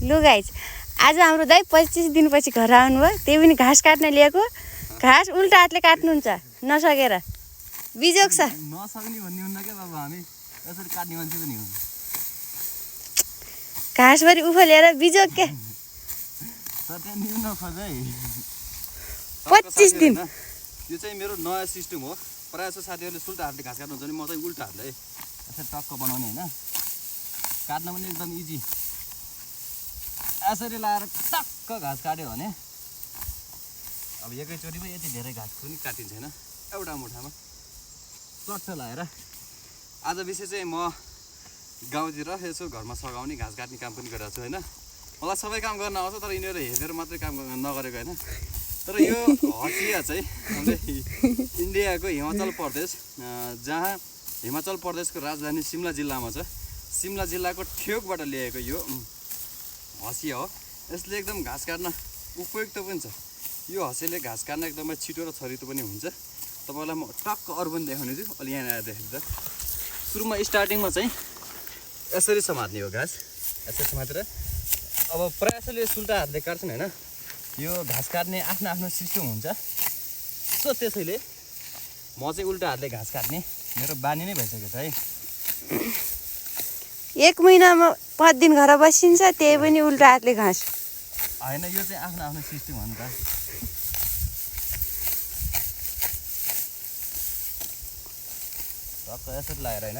लु गाइज आज हाम्रो दाइ 25 दिनपछि घर आउनुभयो त्यही पनि घाँस काट्न ल्याएको घाँस उल्टा हातले काट्नुहुन्छ नसकेर बिजोग छ नसक्ने भन्ने हुन्न के बाबु हामी यसरी काट्ने मान्छे पनि हुन् घाँसभरि उफलेर बिजोग के त्यहाँ न्यून खोज है 25 दिन यो चाहिँ मेरो नयाँ सिस्टम हो प्रायः जस्तो साथीहरूले सुल्टा हातले घाँस काट्नुहुन्छ भने म चाहिँ उल्टा हातले यसरी टक्क बनाउने होइन काट्न पनि एकदम इजी यसरी लाएर टक्क घाँस काट्यो भने अब एकैचोटिमा यति धेरै घाँस पनि काटिन्छ होइन एउटा मुठामा चट्ट लाएर आज विशेष चाहिँ म गाउँतिर यसो घरमा सघाउने घाँस काट्ने काम पनि गरिरहेको छु होइन मलाई सबै काम गर्न आउँछ तर यिनीहरू हेरेर मात्रै काम नगरेको होइन तर यो हसिया चाहिँ इन्डियाको हिमाचल प्रदेश जहाँ हिमाचल प्रदेशको राजधानी सिमला जिल्लामा छ सिमला जिल्लाको ठेकबाट ल्याएको यो हसिया हो यसले एकदम घाँस काट्न उपयुक्त पनि छ यो हँसियाले घाँस काट्न एकदमै छिटो र छरितो पनि हुन्छ तपाईँलाई म टक्क अरू पनि देखाउने छु अलि यहाँ आएर देखाउँदा सुरुमा स्टार्टिङमा चाहिँ यसरी समात्ने हो घाँस यसरी समातेर अब प्रायः जसले सुल्टा हातले काट्छन् होइन यो घाँस काट्ने आफ्नो आफ्नो सिस्टम हुन्छ सो त्यसैले म चाहिँ उल्टा हातले घाँस काट्ने मेरो बानी नै भइसक्यो छ है 1 महिनामा 5 दिन घर बसिन्छ त्यही पनि उल्टा हातले घाँस होइन यो चाहिँ आफ्नो आफ्नो सिस्टम हो नि त टक्क यसरी लगाएर होइन